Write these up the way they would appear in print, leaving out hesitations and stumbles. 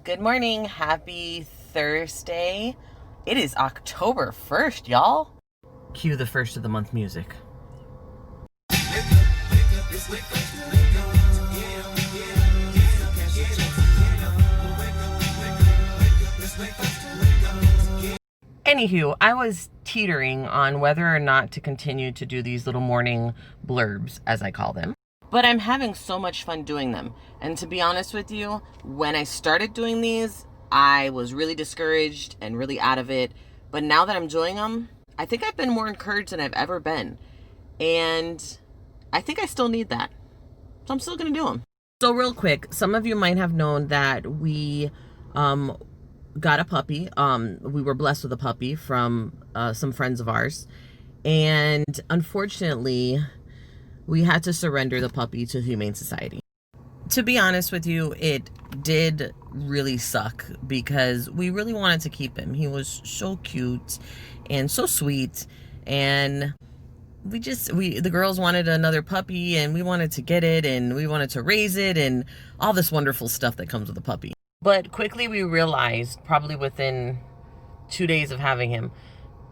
Good morning. Happy Thursday. It is October 1st, y'all. Cue the first of the month music. Anywho, I was teetering on whether or not to continue to do these little morning blurbs, as I call them. But I'm having so much fun doing them. And to be honest with you, when I started doing these, I was really discouraged and really out of it. But now that I'm doing them, I think I've been more encouraged than I've ever been. And I think I still need that. So I'm still going to do them. So real quick, some of you might have known that we got a puppy. We were blessed with a puppy from some friends of ours. And unfortunately, we had to surrender the puppy to the Humane Society. To be honest with you, it did really suck because we really wanted to keep him. He was so cute and so sweet, and the girls wanted another puppy, and we wanted to get it, and we wanted to raise it, and all this wonderful stuff that comes with a puppy. But quickly we realized, probably within 2 days of having him,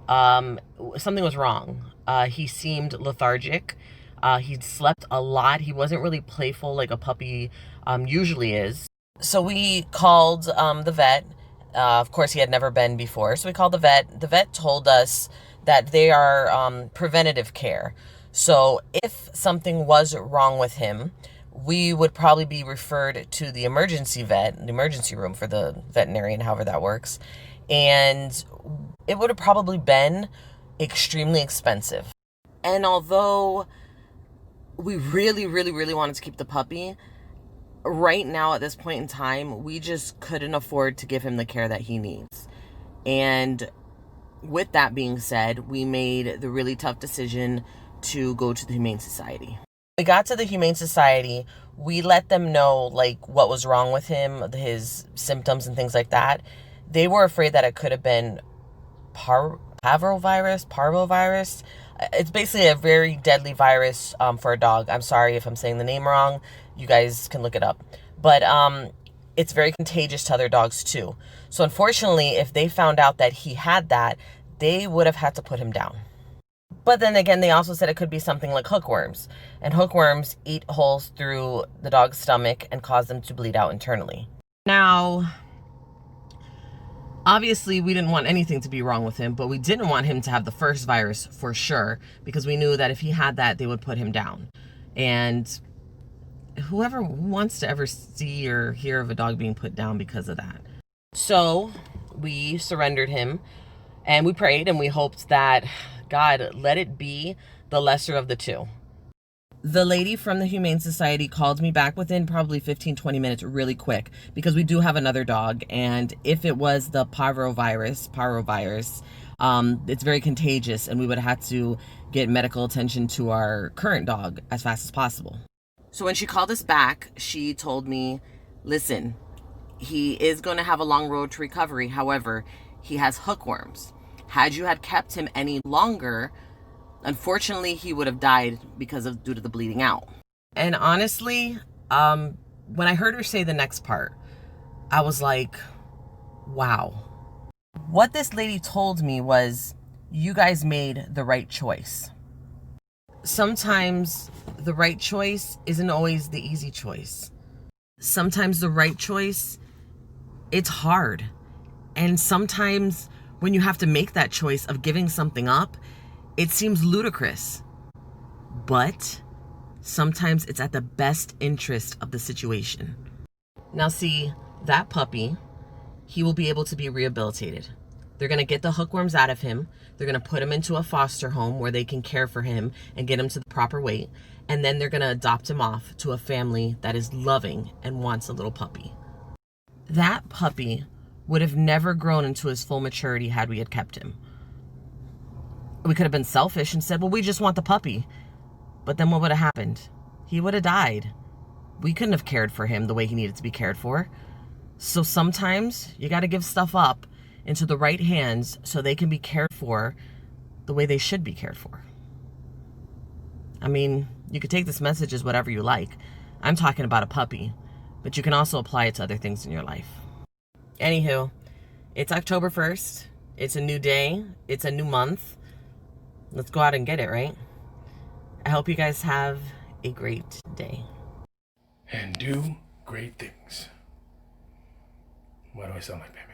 something was wrong. He seemed lethargic. He'd slept a lot. He wasn't really playful like a puppy usually is. So we called the vet. Of course, he had never been before. So we called the vet. The vet told us that they are preventative care. So if something was wrong with him, we would probably be referred to the emergency vet, the emergency room for the veterinarian, however that works. And it would have probably been extremely expensive. And although we really, really, really wanted to keep the puppy, right now at this point in time, we just couldn't afford to give him the care that he needs. And with that being said, we made the really tough decision to go to the Humane Society. We got to the Humane Society. We let them know like what was wrong with him, his symptoms and things like that. They were afraid that it could have been parvovirus. It's basically a very deadly virus for a dog. I'm sorry if I'm saying the name wrong. You guys can look it up. But it's very contagious to other dogs too. So unfortunately, if they found out that he had that, they would have had to put him down. But then again, they also said it could be something like hookworms. And hookworms eat holes through the dog's stomach and cause them to bleed out internally. Now, obviously, we didn't want anything to be wrong with him, but we didn't want him to have the first virus for sure, because we knew that if he had that, they would put him down. And whoever wants to ever see or hear of a dog being put down because of that. So we surrendered him, and we prayed, and we hoped that God let it be the lesser of the two. The lady from the Humane Society called me back within probably 15-20 minutes really quick, because we do have another dog, and if it was the parvovirus, it's very contagious, and we would have had to get medical attention to our current dog as fast as possible. So when she called us back, she told me, listen, he is going to have a long road to recovery. However, he has hookworms. Had you had kept him any longer, unfortunately, he would have died due to the bleeding out. And honestly, when I heard her say the next part, I was like, wow. What this lady told me was, you guys made the right choice. Sometimes the right choice isn't always the easy choice. Sometimes the right choice, it's hard. And sometimes when you have to make that choice of giving something up, it seems ludicrous, but sometimes it's at the best interest of the situation. Now see, that puppy, he will be able to be rehabilitated. They're going to get the hookworms out of him. They're going to put him into a foster home where they can care for him and get him to the proper weight. And then they're going to adopt him off to a family that is loving and wants a little puppy. That puppy would have never grown into his full maturity had we had kept him. We could have been selfish and said, well, we just want the puppy. But then what would have happened? He would have died. We couldn't have cared for him the way he needed to be cared for. So sometimes you got to give stuff up into the right hands so they can be cared for the way they should be cared for. I mean, you could take this message as whatever you like. I'm talking about a puppy, but you can also apply it to other things in your life. Anywho, it's October 1st. It's a new day. It's a new month. Let's go out and get it, right? I hope you guys have a great day. And do great things. Why do I sound like Batman?